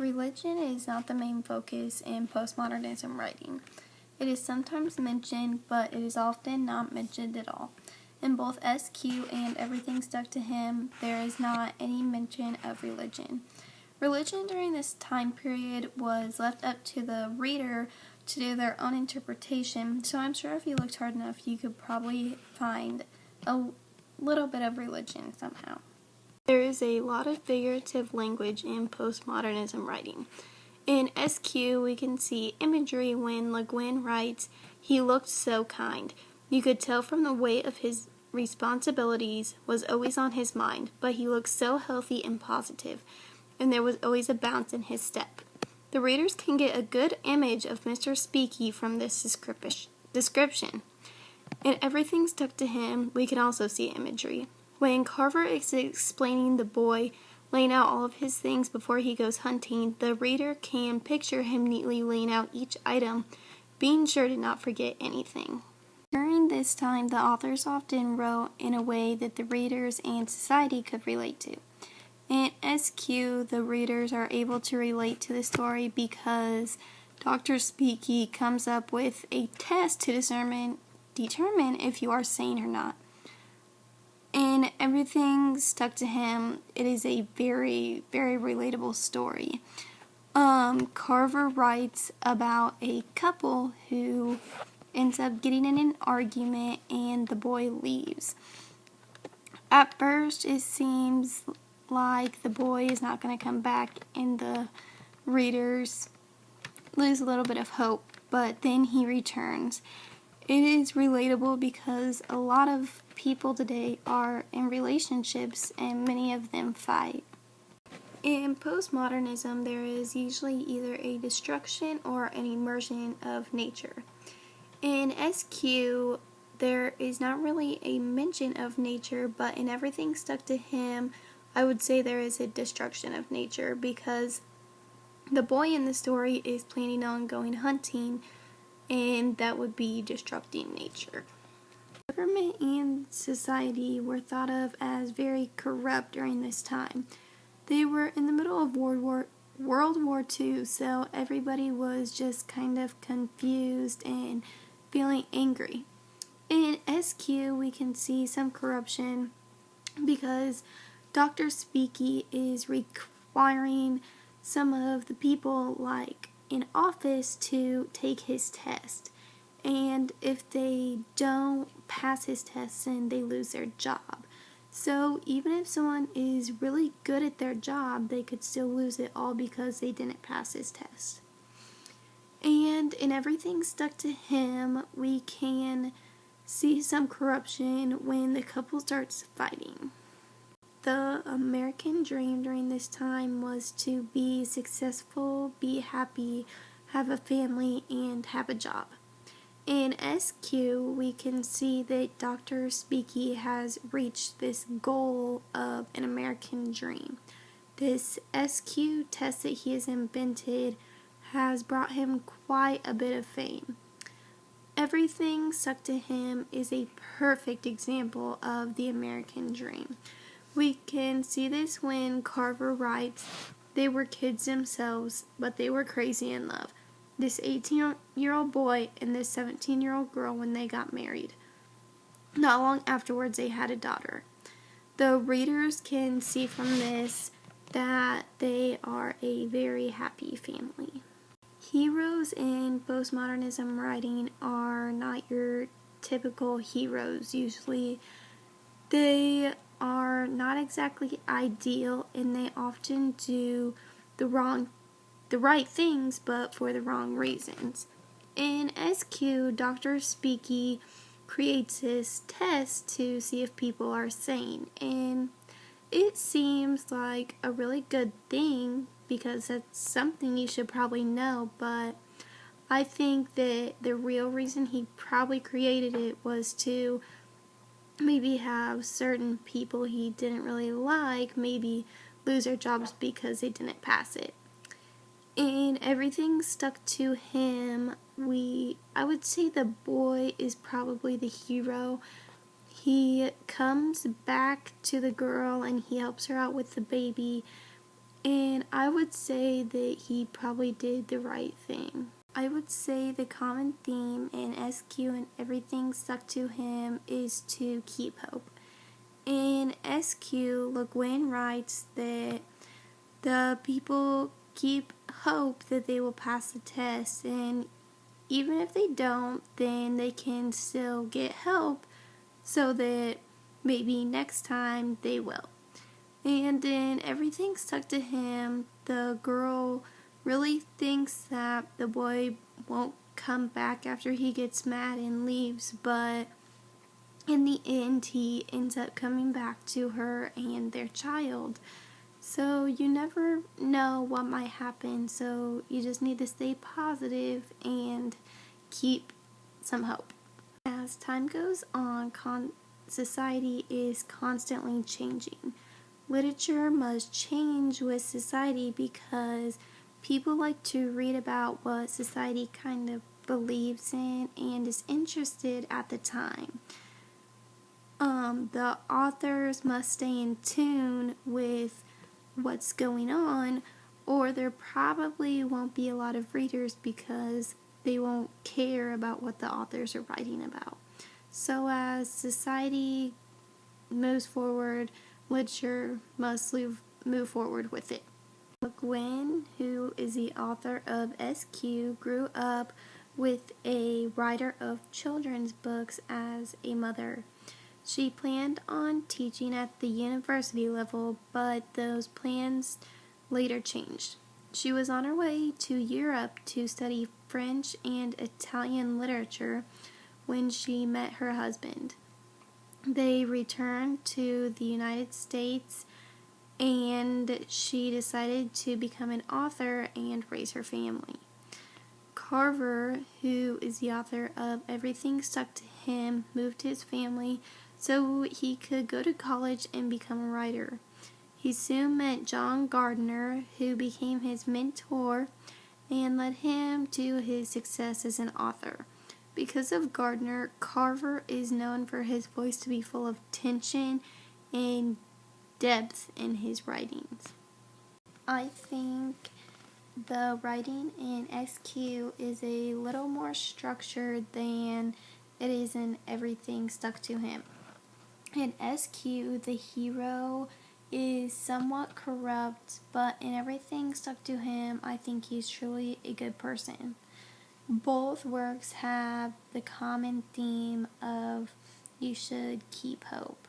Religion is not the main focus in postmodernism writing. It is sometimes mentioned, but it is often not mentioned at all. In both SQ and Everything Stuck to Him, there is not any mention of religion. Religion during this time period was left up to the reader to do their own interpretation, so I'm sure if you looked hard enough, you could probably find a little bit of religion somehow. There is a lot of figurative language in postmodernism writing. In SQ, we can see imagery when Le Guin writes, "He looked so kind. You could tell from the weight of his responsibilities was always on his mind, but he looked so healthy and positive, and there was always a bounce in his step." The readers can get a good image of Mr. Speaky from this description. In Everything Stuck to Him, we can also see imagery. When Carver is explaining the boy laying out all of his things before he goes hunting, the reader can picture him neatly laying out each item, being sure to not forget anything. During this time, the authors often wrote in a way that the readers and society could relate to. In SQ, the readers are able to relate to the story because Dr. Speaky comes up with a test to determine if you are sane or not. In Everything Stuck to Him, it is a very, very relatable story. Carver writes about a couple who ends up getting in an argument and the boy leaves. At first, it seems like the boy is not going to come back, and the readers lose a little bit of hope, but then he returns. It is relatable because a lot of people today are in relationships and many of them fight. In postmodernism, there is usually either a destruction or an immersion of nature. In SQ, there is not really a mention of nature, but in Everything Stuck to Him, I would say there is a destruction of nature because the boy in the story is planning on going hunting, and that would be disrupting nature. Government and society were thought of as very corrupt during this time. They were in the middle of World War II, so everybody was just kind of confused and feeling angry. In SQ, we can see some corruption because Dr. Speaky is requiring some of the people, like in office, to take his test. And if they don't pass his test, then they lose their job. So even if someone is really good at their job, they could still lose it all because they didn't pass his test. And in Everything Stuck to Him, we can see some corruption when the couple starts fighting. The American dream during this time was to be successful, be happy, have a family, and have a job. In SQ, we can see that Dr. Speaky has reached this goal of an American dream. This SQ test that he has invented has brought him quite a bit of fame. Everything Stuck to Him is a perfect example of the American dream. We can see this when Carver writes, "They were kids themselves, but they were crazy in love. This 18-year-old boy and this 17-year-old girl when they got married. Not long afterwards, they had a daughter." The readers can see from this that they are a very happy family. Heroes in postmodernism writing are not your typical heroes. Usually, they are not exactly ideal, and they often do the right things, but for the wrong reasons. In SQ, Dr. Speaky creates this test to see if people are sane, and it seems like a really good thing because that's something you should probably know, but I think that the real reason he probably created it was to maybe have certain people he didn't really like maybe lose their jobs because they didn't pass it. In Everything Stuck to Him, I would say the boy is probably the hero. He comes back to the girl and he helps her out with the baby, And I would say that he probably did the right thing. I would say the common theme in SQ and everything stuck to him is to keep hope. In SQ, Le Guin writes that the people keep hope that they will pass the test, and even if they don't, then they can still get help so that maybe next time they will. And then everything stuck to him. The girl really thinks that the boy won't come back after he gets mad and leaves, but in the end, he ends up coming back to her and their child. So you never know what might happen, so you just need to stay positive and keep some hope. As time goes on, society is constantly changing. Literature must change with society because people like to read about what society kind of believes in and is interested at the time. The authors must stay in tune with what's going on, or there probably won't be a lot of readers because they won't care about what the authors are writing about. So as society moves forward, literature must move forward with it. Le Guin, who is the author of SQ, grew up with a writer of children's books as a mother. She planned on teaching at the university level, but those plans later changed. She was on her way to Europe to study French and Italian literature when she met her husband. They returned to the United States, and she decided to become an author and raise her family. Carver, who is the author of Everything Stuck to Him, moved his family so he could go to college and become a writer. He soon met John Gardner, who became his mentor and led him to his success as an author. Because of Gardner, Carver is known for his voice to be full of tension and depth in his writings. I think the writing in SQ is a little more structured than it is in Everything Stuck to Him. In SQ, the hero is somewhat corrupt, but in Everything Stuck to Him, I think he's truly a good person. Both works have the common theme of you should keep hope.